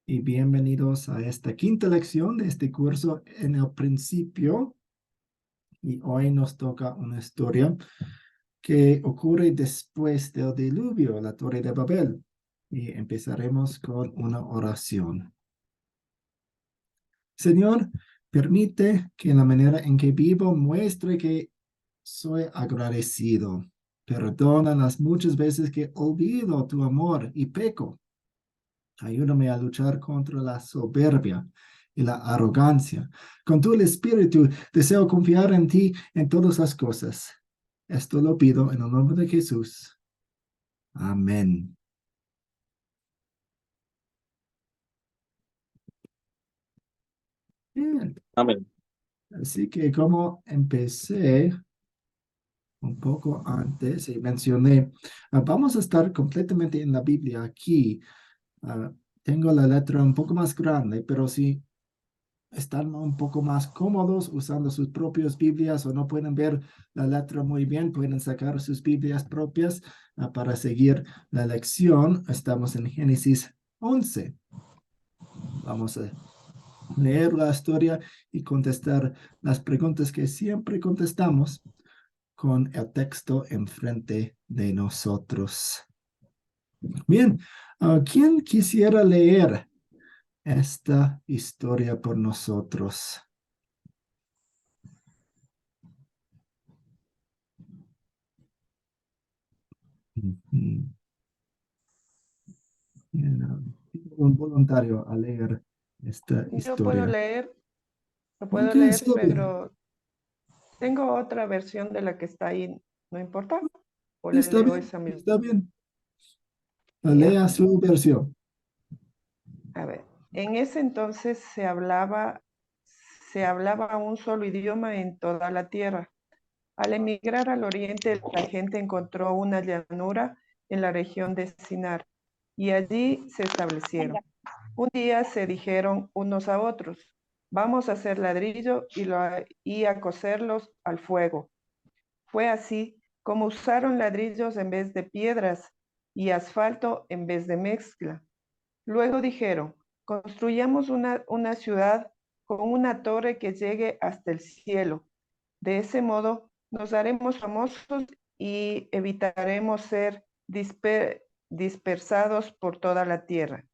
Y bienvenidos a esta quinta lección de este curso en el principio. Y hoy nos toca una historia que ocurre después del diluvio, la Torre de Babel. Y empezaremos con una oración. Señor, permite que en la manera en que vivo muestre que soy agradecido. Perdona las muchas veces que olvido tu amor y peco. Ayúdame a luchar contra la soberbia y la arrogancia. Con todo el espíritu deseo confiar en ti en todas las cosas. Esto lo pido en el nombre de Jesús. Amén. Bien. Amén. Así que como empecé un poco antes y mencioné, vamos a estar completamente en la Biblia aquí. Tengo la letra un poco más grande, pero si están un poco más cómodos usando sus propias Biblias o no pueden ver la letra muy bien, pueden sacar sus Biblias propias para seguir la lección. Estamos en Génesis 11. Vamos a leer la historia y contestar las preguntas que siempre contestamos con el texto enfrente de nosotros. Bien, ¿quién quisiera leer esta historia por nosotros? Ujú. Bien, un voluntario a leer esta Yo historia. lo Ok, puedo leer, Silvia, pero tengo otra versión de la que está ahí, ¿no importa? O le está leo bien, esa misma. está bien. Ya, Lea su versión. a ver. En ese entonces se hablaba un solo idioma en toda la tierra. Al emigrar al oriente, la gente encontró una llanura en la región de Sinar y allí se establecieron. Un día se dijeron unos a otros, vamos a hacer ladrillo y a coserlos al fuego. Fue así como usaron ladrillos en vez de piedras y asfalto en vez de mezcla. Luego dijeron, construyamos una ciudad con una torre que llegue hasta el cielo. De ese modo nos haremos famosos y evitaremos ser dispersados por toda la tierra.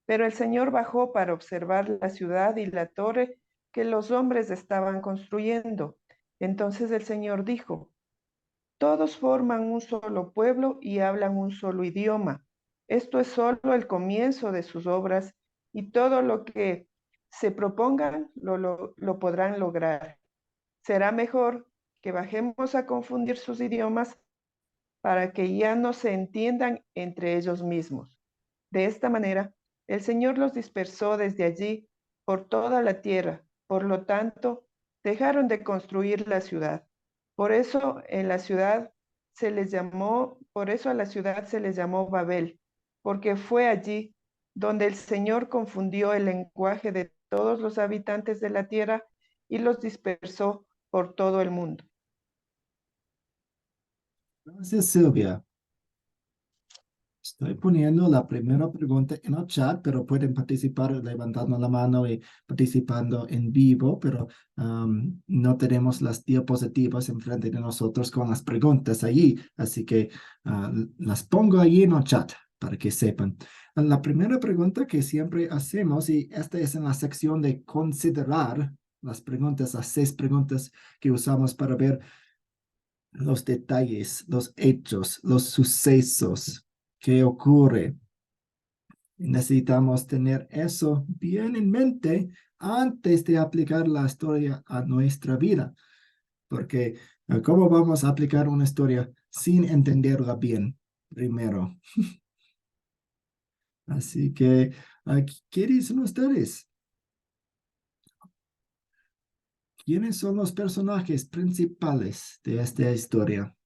Pero el Señor bajó para observar la ciudad y la torre que los hombres estaban construyendo. Entonces el Señor dijo, todos forman un solo pueblo y hablan un solo idioma. Esto es solo el comienzo de sus obras y todo lo que se propongan lo podrán lograr. Será mejor que bajemos a confundir sus idiomas para que ya no se entiendan entre ellos mismos. De esta manera, el Señor los dispersó desde allí por toda la tierra. Por lo tanto, dejaron de construir la ciudad. Por eso a la ciudad se les llamó Babel, porque fue allí donde el Señor confundió el lenguaje de todos los habitantes de la tierra y los dispersó por todo el mundo. Gracias, Silvia. Estoy poniendo la primera pregunta en el chat, pero pueden participar levantando la mano y participando en vivo, pero no tenemos las diapositivas enfrente de nosotros con las preguntas allí, así que las pongo allí en el chat para que sepan. La primera pregunta que siempre hacemos, y esta es en la sección de considerar las preguntas, las 6 preguntas que usamos para ver los detalles, los hechos, los sucesos que ocurre. Necesitamos tener eso bien en mente antes de aplicar la historia a nuestra vida, porque ¿cómo vamos a aplicar una historia sin entenderla bien primero? Así que, ¿qué dicen ustedes? ¿Quiénes son los personajes principales de esta historia?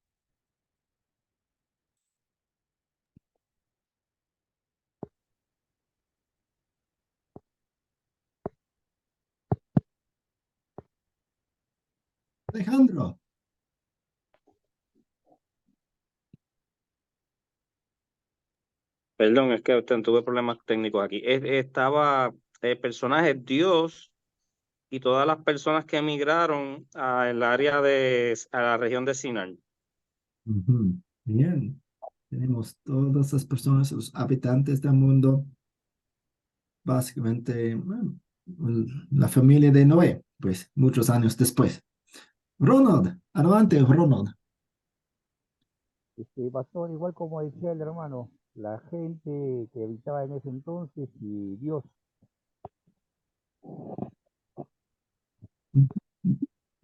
Alejandro. Perdón, es que tuve problemas técnicos aquí. Estaba el personaje Dios y todas las personas que emigraron al área a la región de Sinar. Ujú. Bien, tenemos todas las personas, los habitantes del mundo, básicamente bueno, la familia de Noé, pues muchos años después. Ronald, adelante, Ronald. Pastor, igual como decía el hermano, la gente que habitaba en ese entonces y Dios.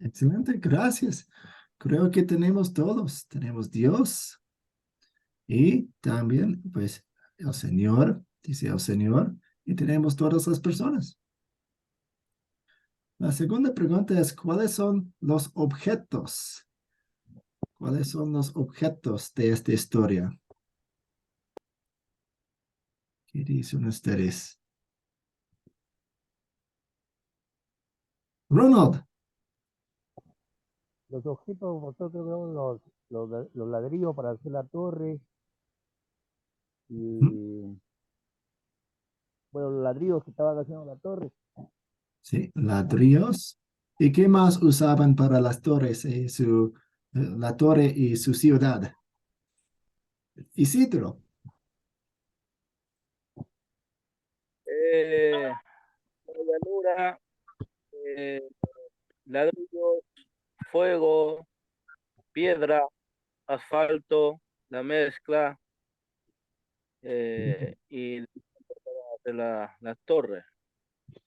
Excelente, gracias. Creo que tenemos todos, tenemos Dios y también, pues, el Señor, dice el Señor, y tenemos todas las personas. La segunda pregunta es, ¿cuáles son los objetos? ¿Cuáles son los objetos de esta historia? ¿Qué dicen ustedes? Ronald. Los objetos, vosotros vemos los ladrillos para hacer la torre y, bueno, los ladrillos que estaban haciendo la torre. Sí, ladrillos. ¿Y qué más usaban para las torres y la torre y su ciudad? Isidro. La llanura, eh, ladrillos, fuego, piedra, asfalto, la mezcla y de la torre.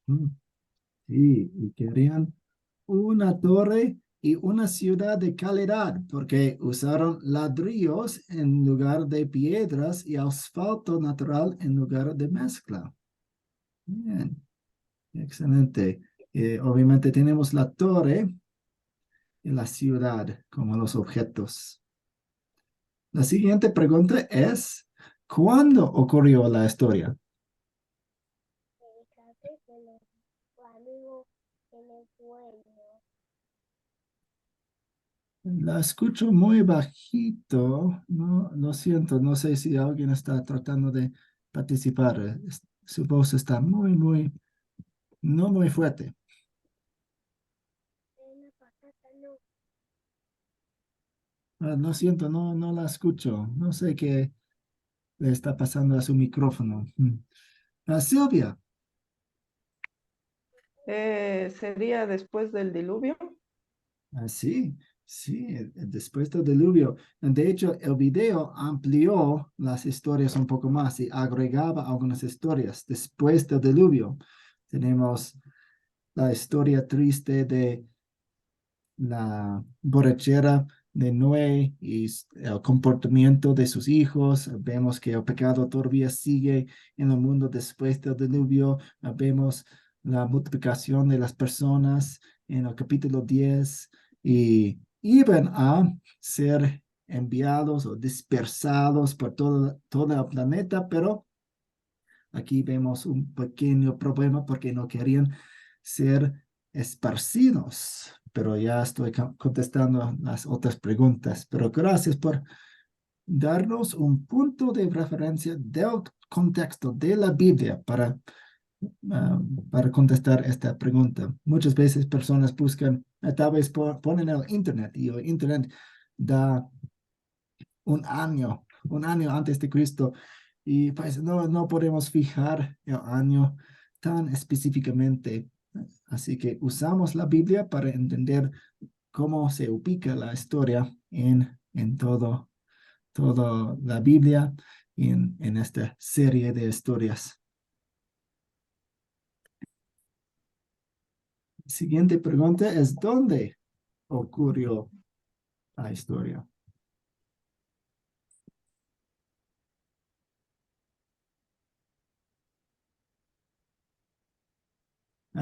Mm, sí, y querían una torre y una ciudad de calidad, porque usaron ladrillos en lugar de piedras y asfalto natural en lugar de mezcla. Bien, excelente. Obviamente tenemos la torre y la ciudad como los objetos. La siguiente pregunta es, ¿cuándo ocurrió la historia? La escucho muy bajito. No, lo siento, no sé si alguien está tratando de participar. Su voz está no muy fuerte. Lo siento, no la escucho. No sé qué le está pasando a su micrófono. Silvia. ¿Sería después del diluvio? Sí, sí, después del diluvio. De hecho, el video amplió las historias un poco más y agregaba algunas historias. Después del diluvio, tenemos la historia triste de la borrachera de Noé y el comportamiento de sus hijos. Vemos que el pecado todavía sigue en el mundo después del diluvio. Vemos la multiplicación de las personas en el capítulo 10 y iban a ser enviados o dispersados por todo el planeta, pero aquí vemos un pequeño problema porque no querían ser esparcidos, pero ya estoy contestando las otras preguntas. Pero gracias por darnos un punto de referencia del contexto de la Biblia para contestar esta pregunta. Muchas veces personas buscan, tal vez ponen el Internet y el Internet da un año antes de Cristo. Y pues no podemos fijar el año tan específicamente. Así que usamos la Biblia para entender cómo se ubica la historia en toda la Biblia y en esta serie de historias. Siguiente pregunta es, ¿dónde ocurrió la historia?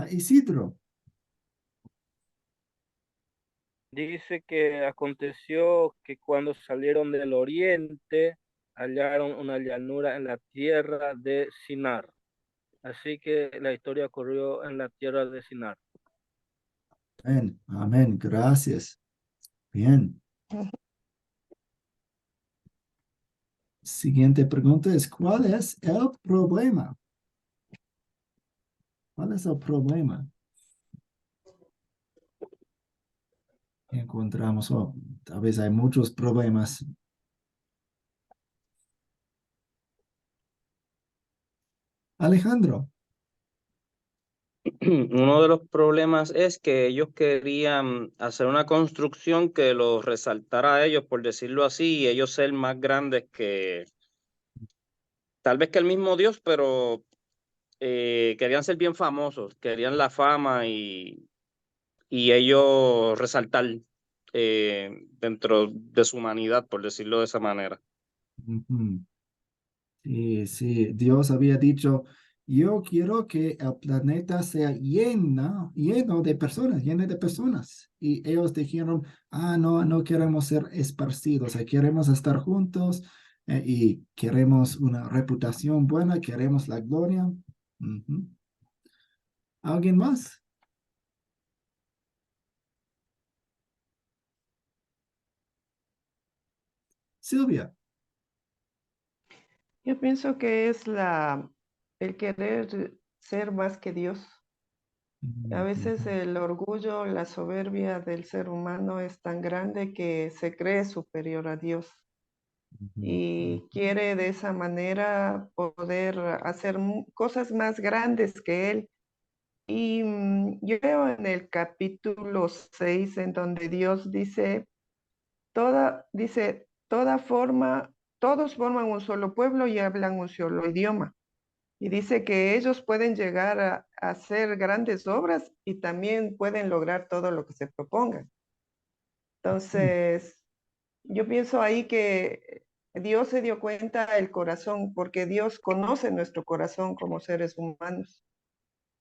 Isidro. Dice que aconteció que cuando salieron del oriente hallaron una llanura en la tierra de Sinar. Así que la historia ocurrió en la tierra de Sinar. Amén, amén, gracias. Bien. Siguiente pregunta es, ¿cuál es el problema? ¿Cuál es el problema? Encontramos, oh, tal vez hay muchos problemas. Alejandro. Uno de los problemas es que ellos querían hacer una construcción que los resaltara a ellos, por decirlo así, y ellos ser más grandes que tal vez que el mismo Dios, pero querían ser bien famosos, querían la fama y ellos resaltar dentro de su humanidad, por decirlo de esa manera. Ujú. Sí, sí, Dios había dicho, yo quiero que el planeta sea lleno de personas, lleno de personas. Y ellos dijeron, no, no queremos ser esparcidos, queremos estar juntos y queremos una reputación buena, queremos la gloria. Ujú. ¿Alguien más? Silvia. Yo pienso que es el querer ser más que Dios. A veces Ujú, el orgullo, la soberbia del ser humano es tan grande que se cree superior a Dios ujú, y quiere de esa manera poder hacer cosas más grandes que Él. Y yo veo en el capítulo 6 en donde Dios toda forma, todos forman un solo pueblo y hablan un solo idioma. Y dice que ellos pueden llegar a hacer grandes obras y también pueden lograr todo lo que se propongan. ujú, Entonces, yo pienso ahí que Dios se dio cuenta del corazón, porque Dios conoce nuestro corazón como seres humanos.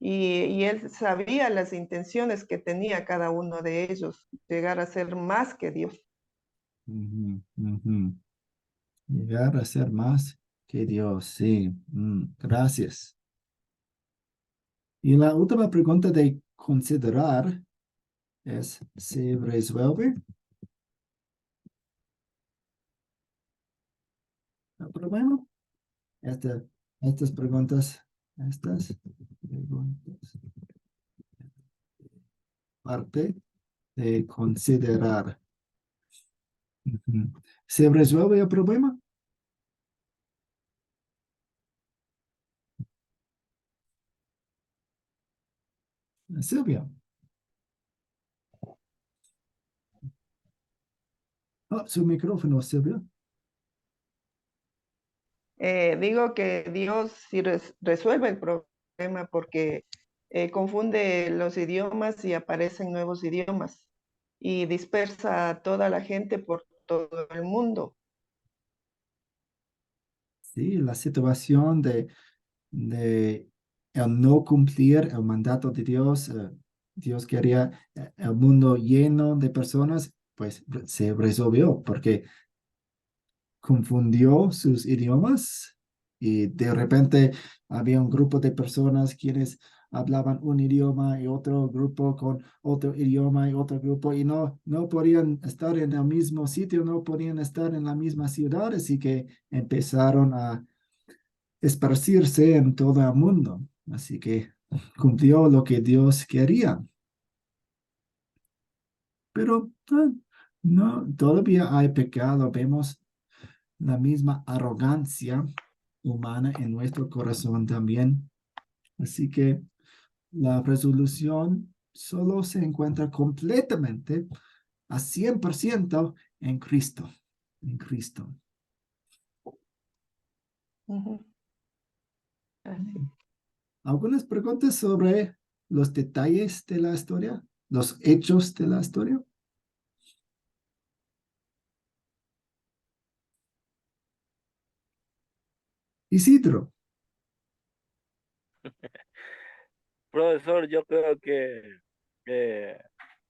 Y Él sabía las intenciones que tenía cada uno de ellos, llegar a ser más que Dios. ujú, ujú. Llegar a ser más que Dios, sí. Gracias. Y la última pregunta de considerar es, ¿se resuelve el problema? Esta- estas preguntas, parte de considerar. Ujú. ¿Se resuelve el problema? Silvia. Su micrófono, Silvia. Digo que Dios sí resuelve el problema porque confunde los idiomas y aparecen nuevos idiomas y dispersa a toda la gente por todo el mundo. Sí, la situación de el no cumplir el mandato de Dios. Dios quería el mundo lleno de personas, pues se resolvió porque confundió sus idiomas y de repente había un grupo de personas quienes hablaban un idioma y otro grupo con otro idioma y otro grupo y no podían estar en el mismo sitio, no podían estar en la misma ciudad, así que empezaron a esparcirse en todo el mundo. Así que cumplió lo que Dios quería. Pero no, todavía hay pecado. Vemos la misma arrogancia humana en nuestro corazón también. Así que la resolución solo se encuentra completamente a 100% en Cristo. En Cristo. Ujú. Así. ¿Algunas preguntas sobre los detalles de la historia? ¿Los hechos de la historia? Isidro. Profesor, yo creo que eh,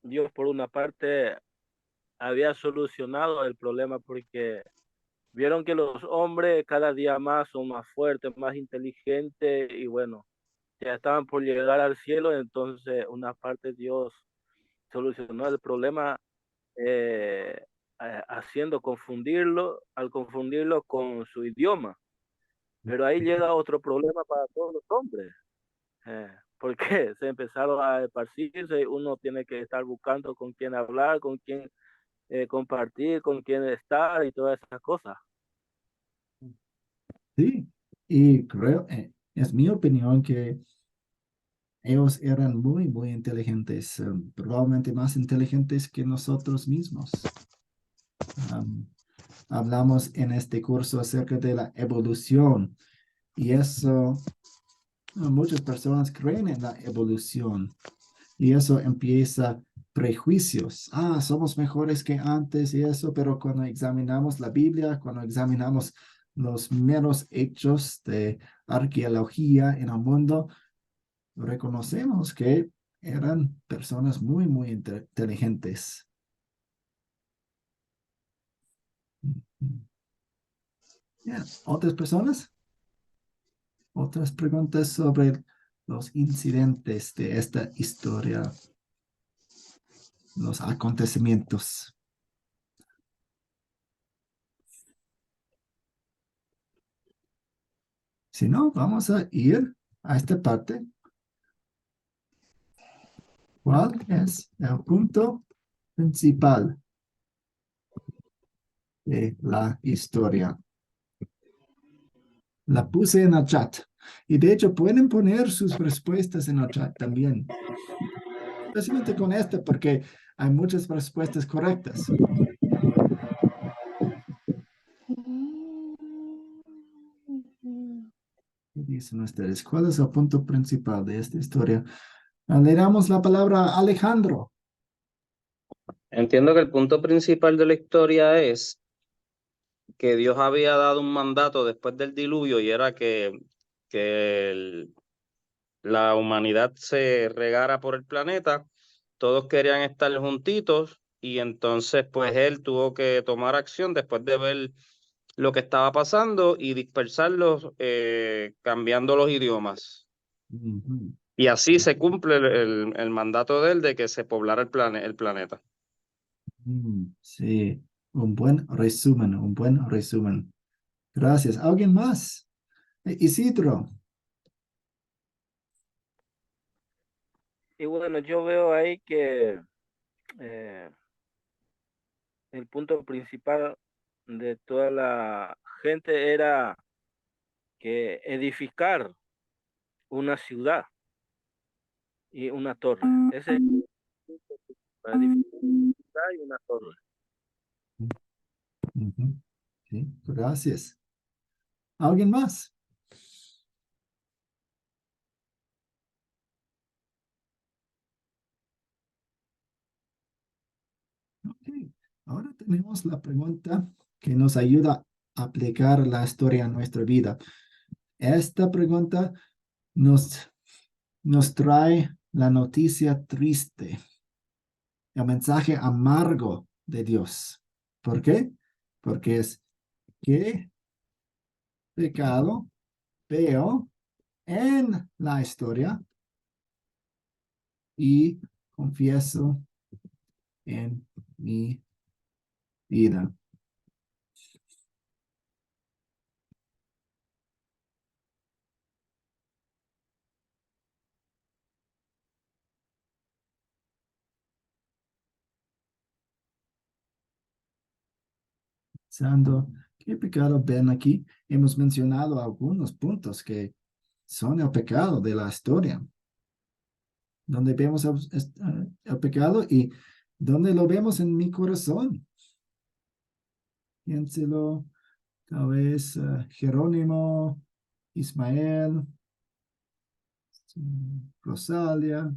Dios por una parte había solucionado el problema porque vieron que los hombres cada día más son más fuertes, más inteligentes y bueno, ya estaban por llegar al cielo, entonces una parte Dios solucionó el problema eh, haciendo confundirlo, al confundirlo con su idioma. Pero ahí llega otro problema para todos los hombres. Porque se empezaron a esparcirse y uno tiene que estar buscando con quién hablar, con quién compartir, con quién estar y todas esas cosas. Sí, y creo, es mi opinión que ellos eran muy, muy inteligentes, probablemente más inteligentes que nosotros mismos. Hablamos en este curso acerca de la evolución y eso, muchas personas creen en la evolución y eso empieza prejuicios. Somos mejores que antes y eso, pero cuando examinamos la Biblia, cuando examinamos los meros hechos de arqueología en el mundo, reconocemos que eran personas muy, muy inteligentes. ¿Otras personas? ¿Otras preguntas sobre los incidentes de esta historia, los acontecimientos? Si no, vamos a ir a esta parte. ¿Cuál es el punto principal de la historia? La puse en el chat. Y de hecho pueden poner sus respuestas en el chat también. Especialmente con esta porque hay muchas respuestas correctas. ¿Qué dicen ustedes? ¿Cuál es el punto principal de esta historia? Le damos la palabra a Alejandro. Entiendo que el punto principal de la historia es que Dios había dado un mandato después del diluvio y era que la humanidad se regara por el planeta, todos querían estar juntitos y entonces pues él tuvo que tomar acción después de ver lo que estaba pasando y dispersarlos cambiando los idiomas. Ujú. Y así se cumple el mandato de él de que se poblara el planeta. Sí, un buen resumen, un buen resumen. Gracias. ¿Alguien más? Isidro. Y bueno, yo veo ahí que eh, el punto principal de toda la gente era que edificar una ciudad y una torre. Ese es el punto principal, edificar una ciudad y una torre. Ujú. Sí, gracias. ¿Alguien más? Ok. Ahora tenemos la pregunta que nos ayuda a aplicar la historia a nuestra vida. Esta pregunta nos trae la noticia triste, el mensaje amargo de Dios. ¿Por qué? Porque es, ¿qué pecado veo en la historia y confieso en mi vida? Pensando, ¿qué pecado ven aquí? Hemos mencionado algunos puntos que son el pecado de la historia, donde vemos el pecado y donde lo vemos en mi corazón. Piénselo, tal vez Jerónimo, Ismael, Rosalia,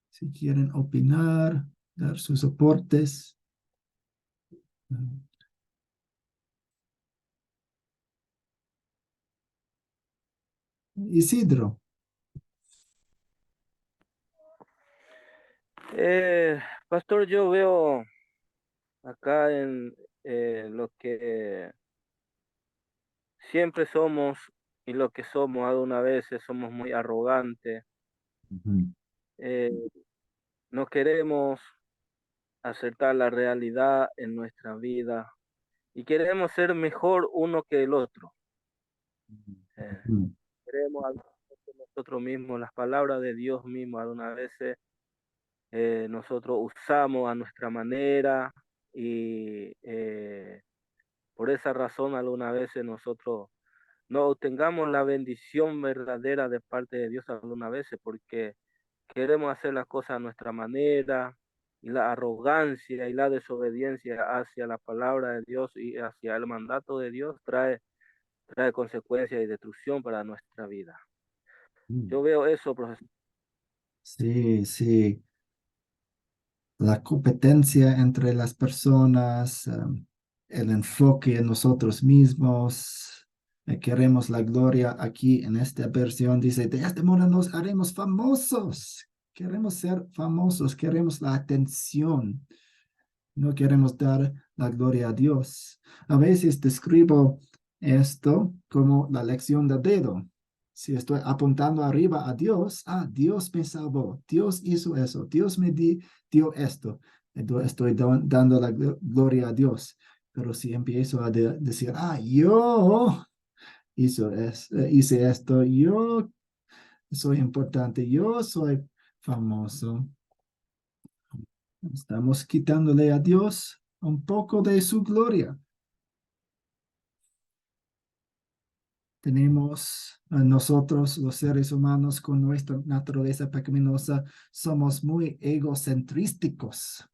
si quieren opinar, dar sus aportes. Isidro. Pastor, yo veo acá en lo que siempre somos y lo que somos algunas veces somos muy arrogantes. Ujú. eh, no queremos aceptar la realidad en nuestra vida y queremos ser mejor uno que el otro. Mm. Queremos hablar de nosotros mismos, las palabras de Dios mismo. Algunas veces nosotros usamos a nuestra manera y por esa razón algunas veces nosotros no obtengamos la bendición verdadera de parte de Dios algunas veces porque queremos hacer las cosas a nuestra manera y la arrogancia y la desobediencia hacia la palabra de Dios y hacia el mandato de Dios trae consecuencias y destrucción para nuestra vida. Mm. Yo veo eso, profesor. Sí, sí. La competencia entre las personas, el enfoque en nosotros mismos. Queremos la gloria aquí en esta versión. Dice, de este modo nos haremos famosos. Queremos ser famosos, queremos la atención. No queremos dar la gloria a Dios. A veces describo esto como la lección de dedo. Si estoy apuntando arriba a Dios, Dios me salvó, Dios hizo eso, Dios me dio esto. Entonces estoy dando la gloria a Dios. Pero si empiezo a decir, yo hice esto, yo soy importante, yo soy famoso, estamos quitándole a Dios un poco de su gloria. Tenemos nosotros, los seres humanos, con nuestra naturaleza pecaminosa, somos muy egocentrísticos.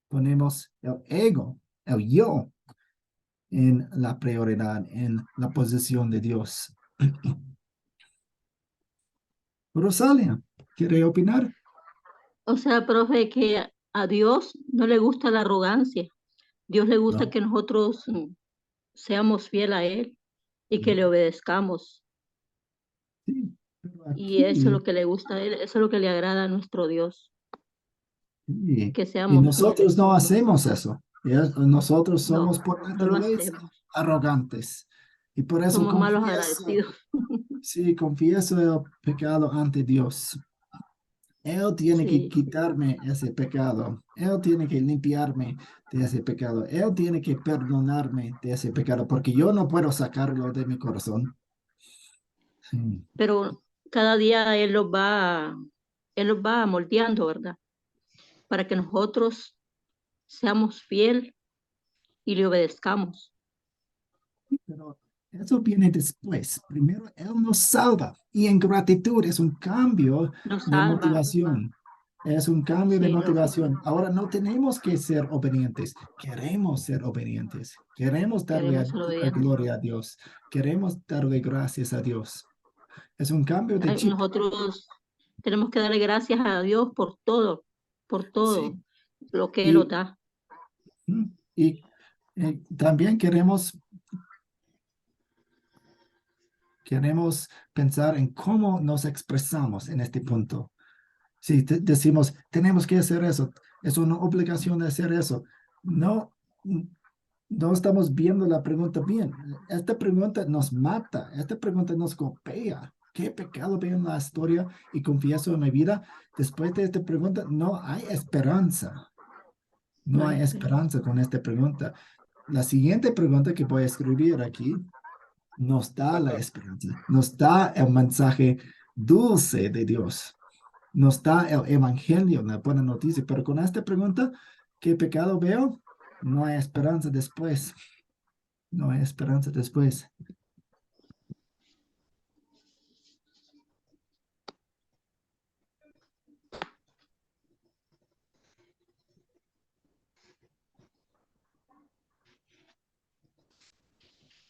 Ponemos el ego, el yo, en la prioridad, en la posición de Dios. Rosalia, ¿quiere opinar? O sea, profe, que a Dios no le gusta la arrogancia. Dios le gusta No. que nosotros seamos fiel a Él y que le obedezcamos. Sí, pero Y eso es lo aquí, que le gusta a Él, eso es lo que le agrada a nuestro Dios, sí, que y seamos nosotros fieles. no hacemos eso. Nosotros No, somos por no lo naturaleza hacemos. arrogantes. Y por eso Somos malos confieso. agradecidos. Sí, confieso el pecado ante Dios. Él tiene que Sí, quitarme ese pecado. Él tiene que limpiarme de ese pecado. Él tiene que perdonarme de ese pecado, porque yo no puedo sacarlo de mi corazón. Sí, pero cada día Él los va moldeando, ¿verdad? Para que nosotros seamos fiel y le obedezcamos. pero eso viene después. Primero, Él nos salva. Y en gratitud es un cambio Nos de salva, motivación. Es un cambio de sí, motivación. Ahora no tenemos que ser obedientes. Queremos ser obedientes. Queremos darle queremos ser obedientes. gloria a Dios. Queremos darle gracias a Dios. Es un cambio de Ay, chip. nosotros tenemos que darle gracias a Dios por todo Sí. lo que Él nos Y, da. y también queremos pensar en cómo nos expresamos en este punto. Si decimos, tenemos que hacer eso, es una obligación de hacer eso. No, no estamos viendo la pregunta bien. Esta pregunta nos mata, esta pregunta nos golpea. ¿Qué pecado veo en la historia y confieso en mi vida? Después de esta pregunta, no hay esperanza. No No hay hay esperanza. esperanza con esta pregunta. La siguiente pregunta que voy a escribir aquí nos da la Pastor, esperanza, nos da el mensaje dulce de Dios, nos da el evangelio, la buena noticia. Pero con esta pregunta, ¿qué pecado veo? No hay esperanza después. No hay esperanza después.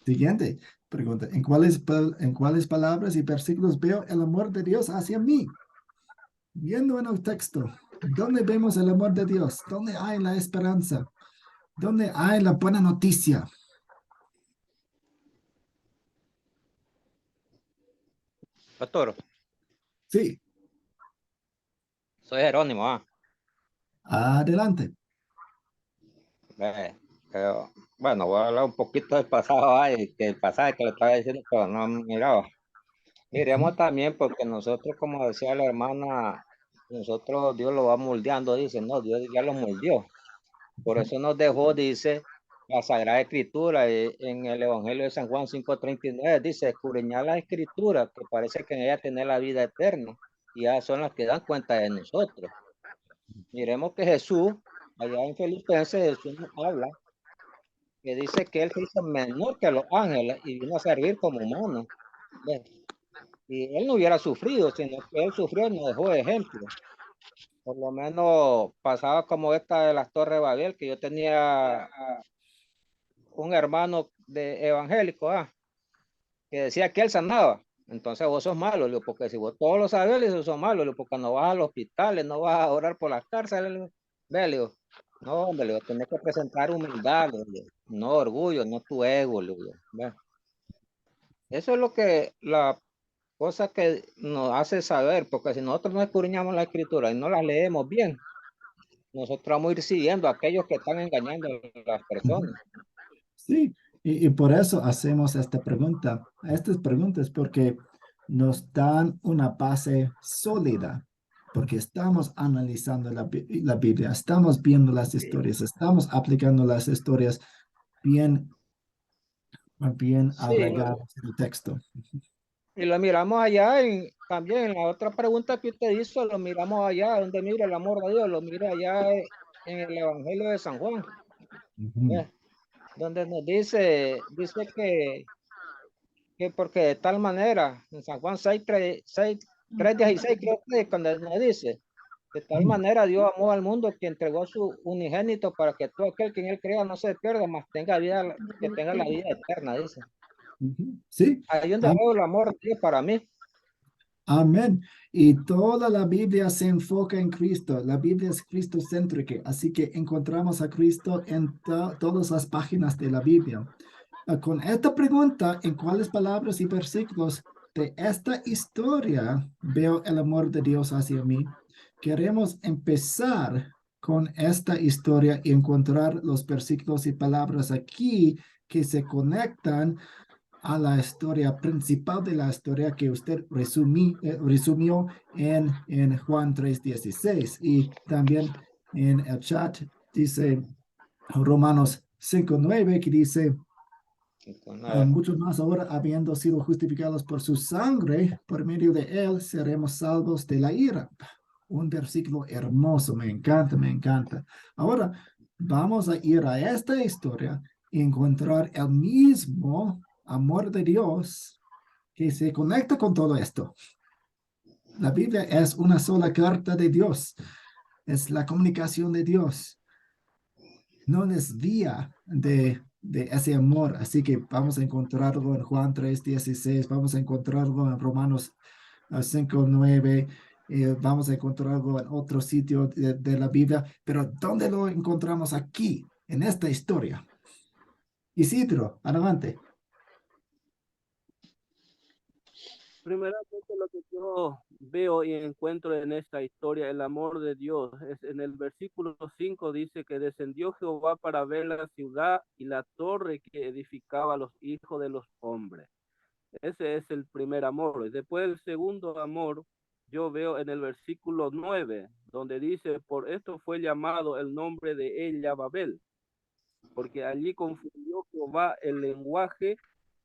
Siguiente pregunta. En cuáles palabras y versículos veo el amor de Dios hacia mí? Viendo en el texto, ¿dónde vemos el amor de Dios? ¿Dónde hay la esperanza? ¿Dónde hay la buena noticia? Pastor, Sí, soy Jerónimo, adelante. bueno, voy a hablar un poquito del pasado, que el pasaje que le estaba diciendo, pero no miraba. Miremos también, porque nosotros, como decía la hermana, nosotros Dios lo va moldeando, dice, no, Dios ya lo moldeó. Por eso nos dejó, dice la Sagrada Escritura en el Evangelio de San Juan 5:39, dice, escudriñad la Escritura, que parece que en ella tiene la vida eterna, y ya son las que dan cuenta de nosotros. Miremos que Jesús, allá en Filipenses, Jesús nos habla, que dice que él se hizo menor que los ángeles y vino a servir como humano. ¿Ves? Y él no hubiera sufrido, sino que él sufrió y nos dejó de ejemplo. Por lo menos pasaba como esta de las Torres de Babel, que yo tenía un hermano de evangélico, que decía que él sanaba. Entonces vos sos malo, Leo, porque si vos todos lo sabes, Leo, sos malo, Leo, porque no vas a los hospitales, no vas a orar por las cárceles, Leo. Ve, Leo. No, hombre, Leo, tenés que presentar humildad, Leo, no orgullo, no tu ego, Leo. Ve. Eso es lo que la cosa que nos hace saber, porque si nosotros no escudriñamos la escritura y no la leemos bien, nosotros vamos a ir siguiendo a aquellos que están engañando a las personas. Sí, y por eso hacemos esta pregunta, estas preguntas, porque nos dan una base sólida, porque estamos analizando la Biblia, estamos viendo las historias, estamos aplicando las historias bien, bien Sí, arraigadas en el texto. y lo miramos allá también en la otra pregunta que usted hizo, lo miramos allá donde mira el amor de Dios, lo mira allá en el Evangelio de San Juan, Ujú. donde nos dice que porque de tal manera, en San Juan 3:16 creo que es cuando nos dice, de tal manera Dios amó al mundo que entregó su unigénito para que todo aquel que en él crea no se pierda, mas tenga vida, que tenga la vida eterna, dice. Ujú. Sí, Ahí donde veo el amor de Dios para mí. amén. Y toda la Biblia se enfoca en Cristo. La Biblia es cristocéntrica, así que encontramos a Cristo en todas las páginas de la Biblia. Con esta pregunta, ¿en cuáles palabras y versículos de esta historia veo el amor de Dios hacia mí? Queremos empezar con esta historia y encontrar los versículos y palabras aquí que se conectan a la historia principal de la historia que usted resumió en Juan 3:16 y también en el chat dice Romanos 5:9 que dice mucho más ahora, habiendo sido justificados por su sangre, por medio de él, seremos salvos de la ira. Un versículo hermoso, me encanta, me encanta. Ahora, vamos a ir a esta historia y encontrar el mismo amor de Dios que se conecta con todo esto. La Biblia es una sola carta de Dios, es la comunicación de Dios. No desvía de ese amor. Así que vamos a encontrarlo en Juan 3:16, vamos a encontrarlo en Romanos 5:9, vamos a encontrarlo en otro sitio de la Biblia, pero ¿dónde lo encontramos aquí, en esta historia? Isidro, adelante. Primeramente, lo que yo veo y encuentro en esta historia, el amor de Dios, es en el versículo 5 dice que descendió Jehová para ver la ciudad y la torre que edificaba los hijos de los hombres. Ese es el primer amor. Y después el segundo amor, yo veo en el versículo 9 donde dice, por esto fue llamado el nombre de ella Babel, porque allí confundió Jehová el lenguaje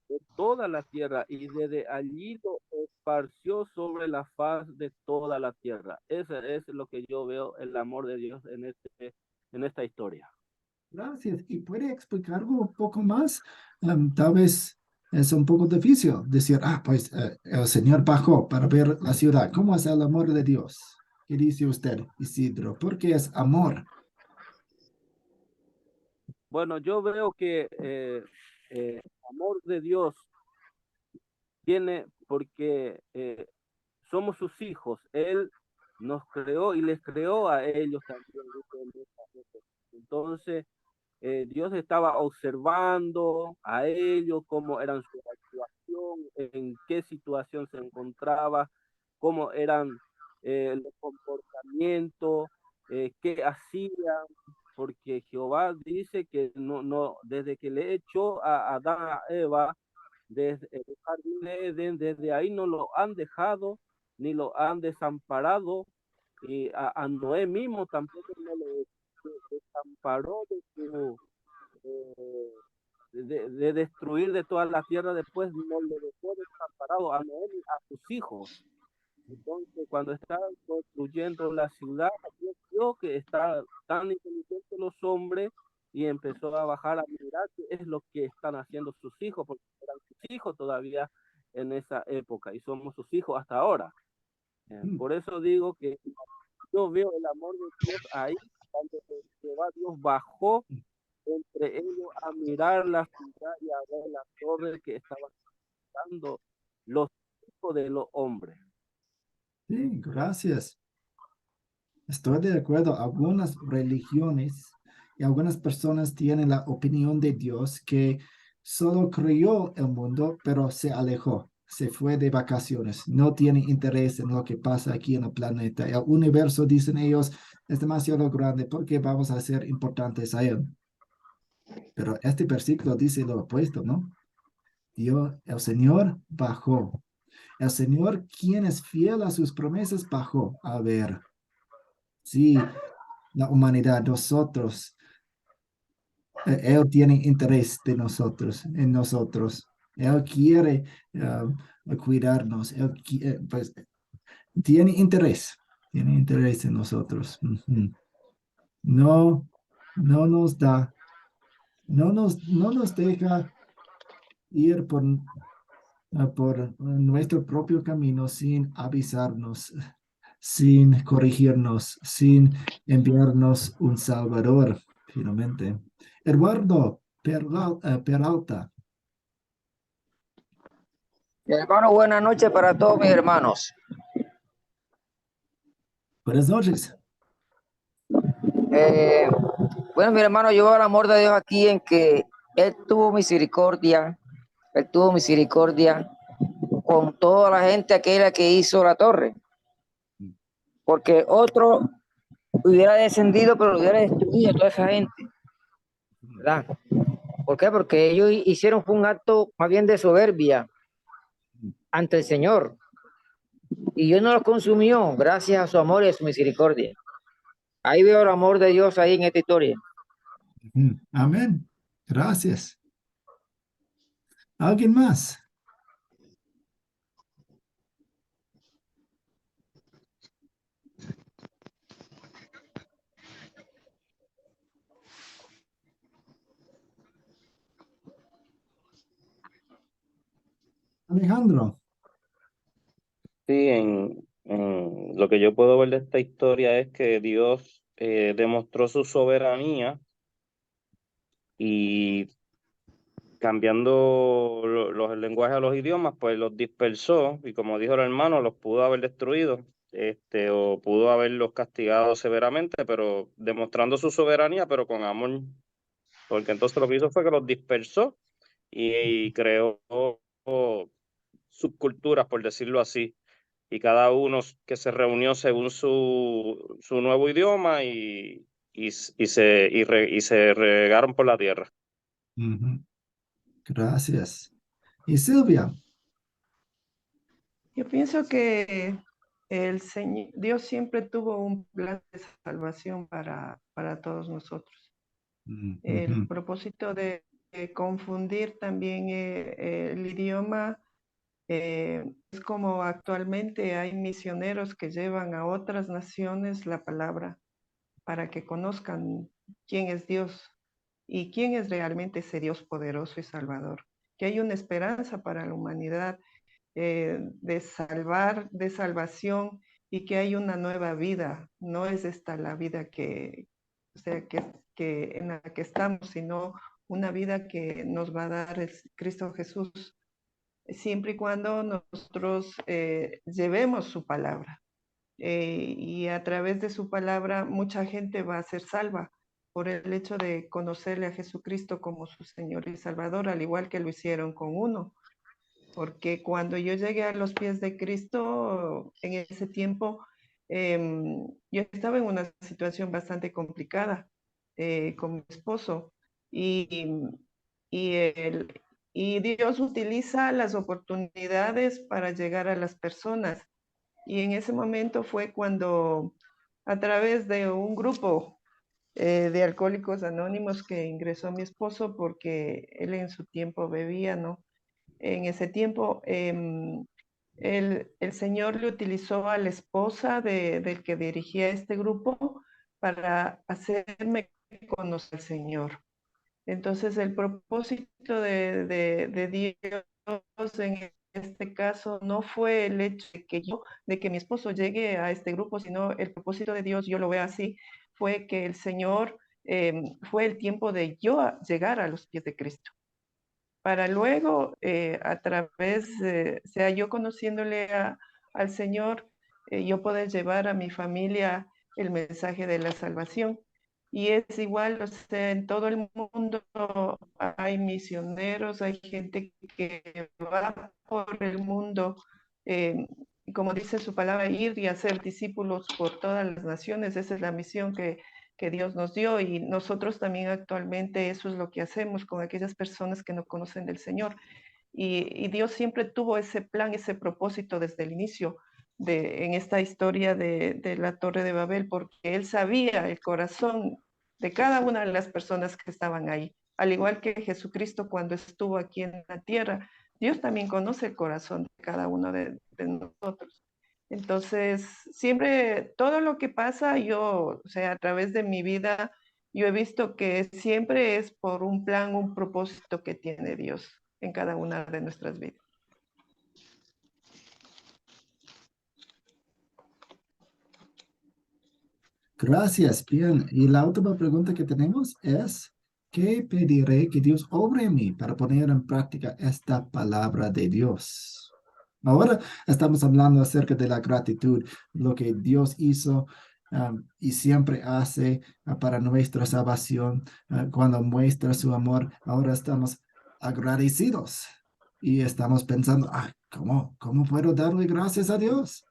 de toda la tierra y desde allí lo esparció sobre la faz de toda la tierra. Ese es lo que yo veo, el amor de Dios en esta historia. Gracias. ¿Y puede explicarlo un poco más? Tal vez es un poco difícil decir, pues el Señor bajó para ver la ciudad. ¿Cómo es el amor de Dios? ¿Qué dice usted, Isidro? ¿Por qué es amor? Bueno, yo veo que el amor de Dios tiene porque somos sus hijos. Él nos creó y les creó a ellos también. Entonces, Dios estaba observando a ellos, cómo eran su actuación, en qué situación se encontraba, cómo eran los comportamientos, qué hacían, porque Jehová dice que no, desde que le echó a Adán a Eva, desde el jardín de Edén, desde ahí no lo han dejado ni lo han desamparado Y a Noé mismo tampoco no le desamparó de su de destruir de toda la tierra, después no le dejó desamparado a Noé ni a sus hijos. Entonces, cuando estaban construyendo la ciudad, Dios vio que estaban tan inteligentes los hombres y empezó a bajar a mirar qué es lo que están haciendo sus hijos, porque eran sus hijos todavía en esa época y somos sus hijos hasta ahora. Por eso digo que yo veo el amor de Dios ahí, cuando Jehová Dios bajó entre ellos a mirar la ciudad y a ver la torre que estaban dando los hijos de los hombres. Sí, gracias. Estoy de acuerdo. Algunas religiones y algunas personas tienen la opinión de Dios que solo creó el mundo, pero se alejó, se fue de vacaciones, no tiene interés en lo que pasa aquí en el planeta. El universo, dicen ellos, es demasiado grande porque vamos a ser importantes a él. Pero este versículo dice lo opuesto, ¿no? Dios, el Señor bajó. El Señor, quien es fiel a sus promesas, bajó. A ver, sí, la humanidad, nosotros, Él tiene interés de nosotros, en nosotros. Él quiere cuidarnos. Él pues, tiene interés en nosotros. No, no nos da, no nos deja ir por nuestro propio camino sin avisarnos, sin corregirnos, sin enviarnos un Salvador, finalmente. Eduardo Peralta. Hermano, buenas noches para todos mis hermanos. Buenas noches. Bueno, mi hermano, yo veo el amor de Dios aquí en que Él tuvo misericordia con toda la gente aquella que hizo la torre, porque otro hubiera descendido, pero hubiera destruido a toda esa gente, ¿verdad? ¿Por qué? Porque ellos hicieron un acto más bien de soberbia ante el Señor, y Dios no los consumió gracias a su amor y a su misericordia. Ahí veo el amor de Dios ahí en esta historia. Amén. Gracias. ¿Alguien más? Alejandro. Sí, en lo que yo puedo ver de esta historia es que Dios demostró su soberanía y cambiando los lenguajes a los idiomas, pues los dispersó y como dijo el hermano, los pudo haber destruido, o pudo haberlos castigado severamente, pero demostrando su soberanía, pero con amor, porque entonces lo que hizo fue que los dispersó y creó subculturas, por decirlo así, y cada uno que se reunió según su nuevo idioma y se regaron por la tierra. Gracias. ¿Y Silvia? Yo pienso que el Señor, Dios siempre tuvo un plan de salvación para todos nosotros. El propósito de confundir también el idioma es como actualmente hay misioneros que llevan a otras naciones la palabra para que conozcan quién es Dios y quién es realmente ese Dios poderoso y salvador. Que hay una esperanza para la humanidad de salvación y que hay una nueva vida. No es esta la vida que en la que estamos, sino una vida que nos va a dar el Cristo Jesús, siempre y cuando nosotros llevemos su palabra. Y a través de su palabra mucha gente va a ser salva por el hecho de conocerle a Jesucristo como su Señor y Salvador, al igual que lo hicieron con uno. Porque cuando yo llegué a los pies de Cristo, en ese tiempo, yo estaba en una situación bastante complicada con mi esposo y, y Dios utiliza las oportunidades para llegar a las personas. Y en ese momento fue cuando a través de un grupo de Alcohólicos Anónimos que ingresó mi esposo porque él en su tiempo bebía, ¿no? En ese tiempo el Señor le utilizó a la esposa del que dirigía este grupo para hacerme conocer al Señor. Entonces el propósito de Dios en este caso no fue el hecho de que mi esposo llegue a este grupo, sino el propósito de Dios, yo lo veo así, fue que el Señor fue el tiempo de yo llegar a los pies de Cristo para luego, a través, sea yo conociéndole al Señor, yo poder llevar a mi familia el mensaje de la salvación. Y es igual, o sea, en todo el mundo hay misioneros, hay gente que va por el mundo, y como dice su palabra, ir y hacer discípulos por todas las naciones. Esa es la misión que Dios nos dio y nosotros también actualmente eso es lo que hacemos con aquellas personas que no conocen del Señor. Y Dios siempre tuvo ese plan, ese propósito desde el inicio en esta historia de la Torre de Babel, porque Él sabía el corazón de cada una de las personas que estaban ahí. Al igual que Jesucristo cuando estuvo aquí en la tierra, Dios también conoce el corazón de cada uno de nosotros. Entonces, siempre, todo lo que pasa, yo, o sea, a través de mi vida, yo he visto que siempre es por un plan, un propósito que tiene Dios en cada una de nuestras vidas. Gracias, bien. Y la última pregunta que tenemos es, ¿qué pediré que Dios obre en mí para poner en práctica esta palabra de Dios? Ahora estamos hablando acerca de la gratitud, lo que Dios hizo y siempre hace para nuestra salvación. Cuando muestra su amor, ahora estamos agradecidos y estamos pensando, ¿cómo puedo darle gracias a Dios?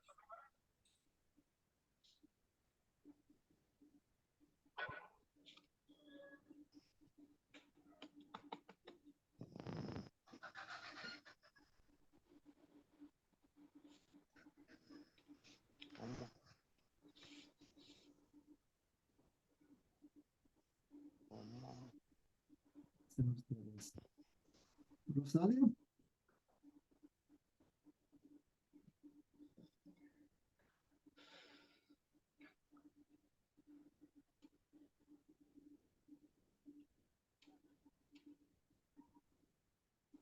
Rosario.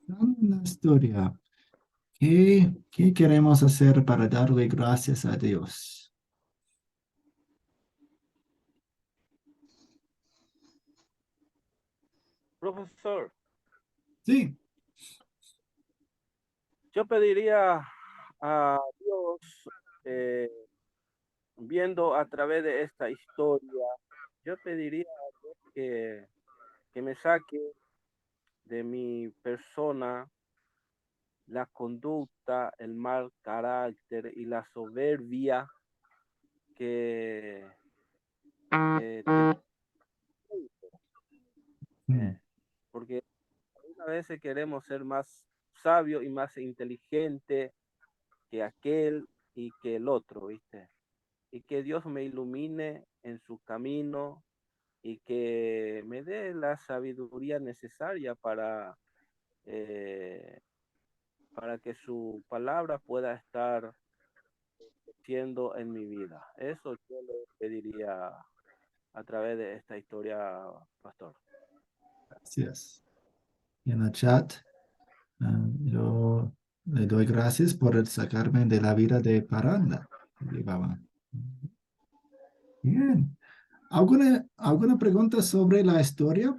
Una historia. ¿Qué queremos hacer para darle gracias a Dios? Profesor, Sí, yo pediría a Dios, eh, viendo a través de esta historia, yo pediría a Dios que me saque de mi persona la conducta, el mal carácter y la soberbia que porque a veces queremos ser más sabio y más inteligente que aquel y que el otro, ¿viste? Y que Dios me ilumine en su camino y que me dé la sabiduría necesaria para que su palabra pueda estar siendo en mi vida. Eso yo le pediría a través de esta historia, pastor. gracias. Y en el chat, yo le doy gracias por sacarme de la vida de paranda que llevaba. Bien. ¿Alguna pregunta sobre la historia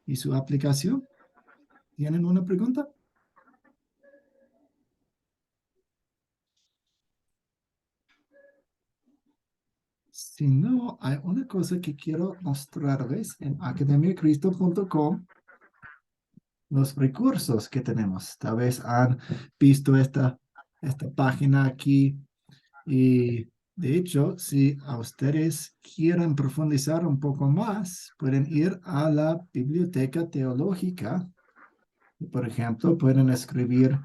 y su aplicación? ¿Tienen una pregunta? Si no, hay una cosa que quiero mostrarles en academiacristo.com, los recursos que tenemos. Tal vez han visto esta página aquí y de hecho, si a ustedes quieren profundizar un poco más, pueden ir a la biblioteca teológica. Por ejemplo, pueden escribir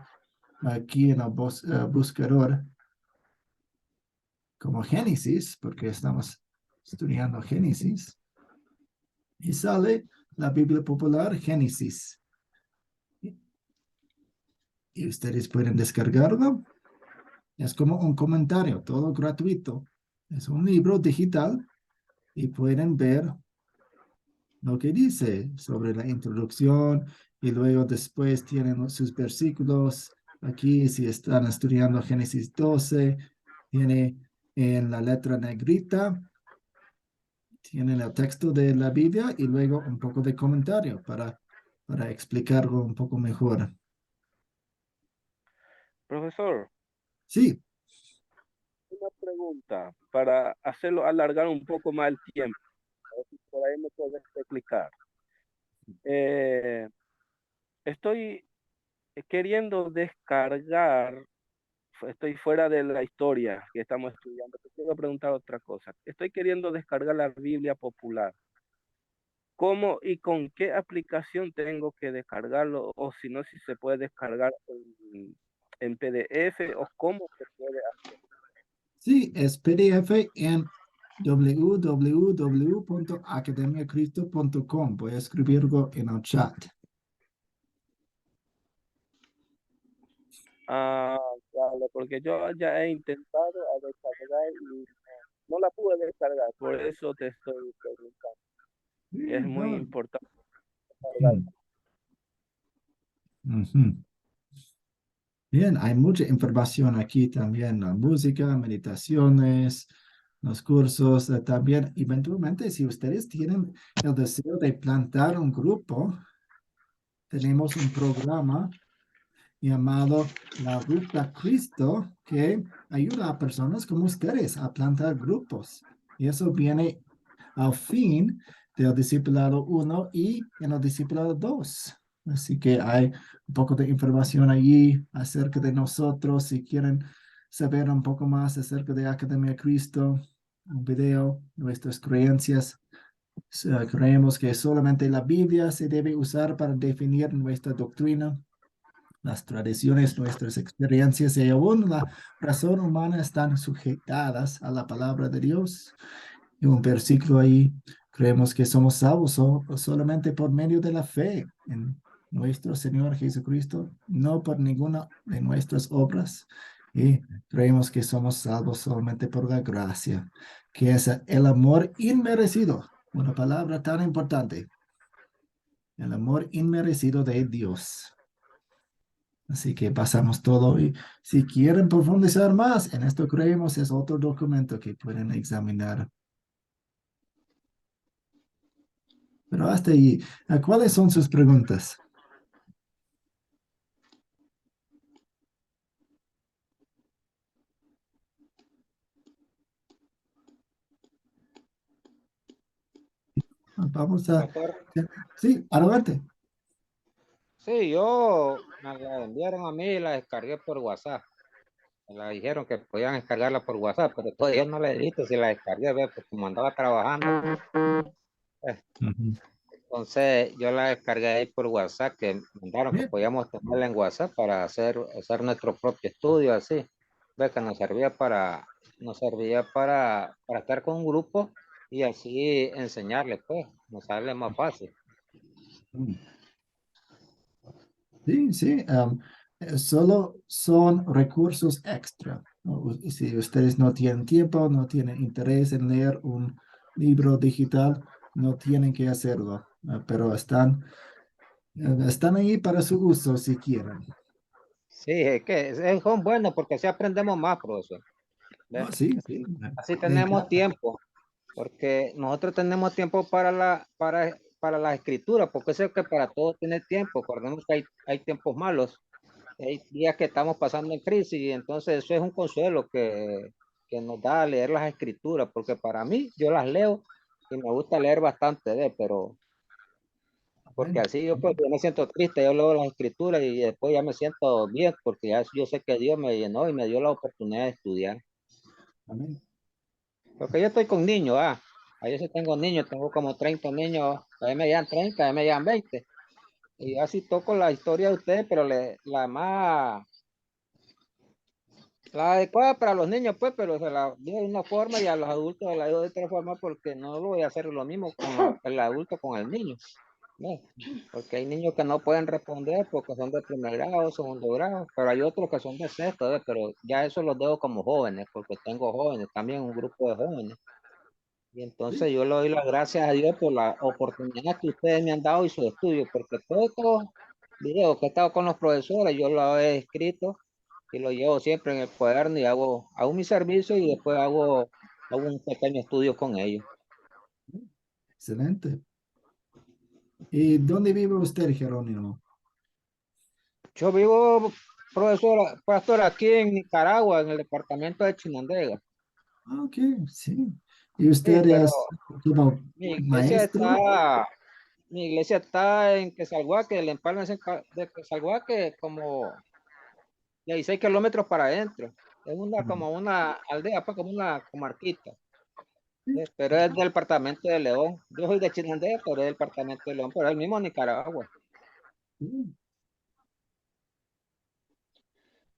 aquí en el buscador como Génesis, porque estamos estudiando Génesis, y sale la Biblia Popular Génesis. Y ustedes pueden descargarlo. Es como un comentario, todo gratuito. Es un libro digital y pueden ver lo que dice sobre la introducción y luego después tienen sus versículos. Aquí, si están estudiando Génesis 12, tiene en la letra negrita, tienen el texto de la Biblia y luego un poco de comentario para explicarlo un poco mejor. Profesor, Sí, una pregunta para hacerlo alargar un poco más el tiempo. A ver si por ahí me puedes explicar. Eh, estoy queriendo descargar, estoy fuera de la historia que estamos estudiando. Te quiero preguntar otra cosa. Estoy queriendo descargar la Biblia Popular. ¿Cómo y con qué aplicación tengo que descargarlo? O si no, si se puede descargar en PDF o cómo se puede hacer. sí, es PDF en www.academiacristo.com. Voy a escribirlo en el chat. Ah, vale, porque yo ya he intentado a descargar y no la pude descargar, por eso te estoy preguntando. Sí, Es muy no. importante descargarla. Ujú. Bien, hay mucha información aquí también, la música, meditaciones, los cursos, también eventualmente si ustedes tienen el deseo de plantar un grupo, tenemos un programa llamado La Ruta Cristo que ayuda a personas como ustedes a plantar grupos. Y eso viene al fin del discipulado 1 y en el discipulado 2. Así que hay un poco de información allí acerca de nosotros. Si quieren saber un poco más acerca de Academia Cristo, un video, nuestras creencias. Creemos que solamente la Biblia se debe usar para definir nuestra doctrina. Las tradiciones, nuestras experiencias y aún la razón humana están sujetadas a la palabra de Dios. Y un versículo ahí, creemos que somos salvos solamente por medio de la fe en nuestro Señor Jesucristo, no por ninguna de nuestras obras. Y creemos que somos salvos solamente por la gracia, que es el amor inmerecido, una palabra tan importante, el amor inmerecido de Dios. Así que pasamos todo y si quieren profundizar más en esto, creemos es otro documento que pueden examinar. Pero hasta ahí, ¿cuáles son sus preguntas? Vamos a... Pastor, Sí, adelante. sí, yo me la enviaron a mí y la descargué por WhatsApp. Me la dijeron que podían descargarla por WhatsApp, pero todavía no le he visto si la descargué, ve, porque como andaba trabajando. eh, Ujú. Entonces yo la descargué ahí por WhatsApp, que mandaron que Bien, podíamos tenerla en WhatsApp para hacer nuestro propio estudio, así. Ve que nos servía para estar con un grupo y así enseñarles, pues, nos sale más fácil. sí, sí. Solo son recursos extra, ¿no? Si ustedes no tienen tiempo, no tienen interés en leer un libro digital, no tienen que hacerlo, pero están ahí para su uso si quieren. Sí, es que son buenos porque así aprendemos más, profesor. ¿Ve? Oh, sí, sí, Así me tenemos encanta. tiempo, porque nosotros tenemos tiempo para la escritura, porque sé que para todo tiene tiempo. Acordemos que hay tiempos malos, hay días que estamos pasando en crisis, y entonces eso es un consuelo que nos da leer las escrituras, porque para mí yo las leo y me gusta leer bastante, pero porque Amén. así yo me siento triste, yo leo las escrituras y después ya me siento bien, porque ya yo sé que Dios me llenó y me dio la oportunidad de estudiar. Amén. Porque yo estoy con niños, ahí sí tengo niños, tengo como 30 niños, a mí me llevan 30, a mí me llevan 20. Y así toco la historia de ustedes, pero la más, la adecuada para los niños, pues, pero se la dio de una forma y a los adultos se la dio de otra forma porque no lo voy a hacer lo mismo con el adulto con el niño. ¿No? Porque hay niños que no pueden responder porque son de primer grado, segundo grado, pero hay otros que son de sexto, ¿ves? Pero ya eso los dejo como jóvenes, porque tengo jóvenes, también un grupo de jóvenes. Y entonces yo le doy las gracias a Dios por la oportunidad que ustedes me han dado y su estudio, porque todos estos videos que he estado con los profesores, yo los he escrito y los llevo siempre en el cuaderno y hago mi servicio y después hago un pequeño estudio con ellos. Excelente. ¿Y dónde vive usted, Jerónimo? Yo vivo, pastor, aquí en Nicaragua, en el departamento de Chinandega. Ah, ok, sí. ¿Y Sí, usted pero es como mi iglesia maestro? está, mi iglesia está en Quesalhuaque, el empalme de Quesalhuaque, como 16 kilómetros para adentro. Es como una aldea, pues como una comarquita. Pero es del departamento de León. Yo soy de Chinandega, pero es del departamento de León, pero es el mismo Nicaragua.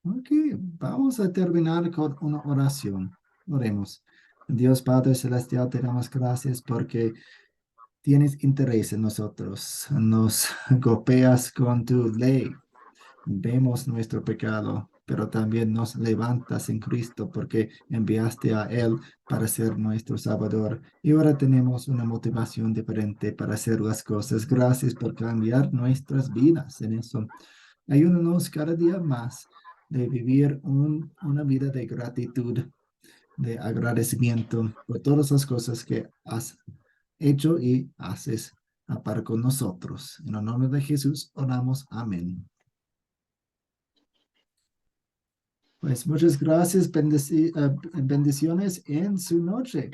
Ok, vamos a terminar con una oración. Oremos. Dios Padre Celestial, te damos gracias porque tienes interés en nosotros. Nos golpeas con tu ley. Vemos nuestro pecado, pero también nos levantas en Cristo porque enviaste a Él para ser nuestro Salvador. Y ahora tenemos una motivación diferente para hacer las cosas. Gracias por cambiar nuestras vidas en eso. Ayúdanos cada día más de vivir una vida de gratitud, de agradecimiento por todas las cosas que has hecho y haces para con nosotros. En el nombre de Jesús oramos. Amén. Pues muchas gracias, bendiciones en su noche.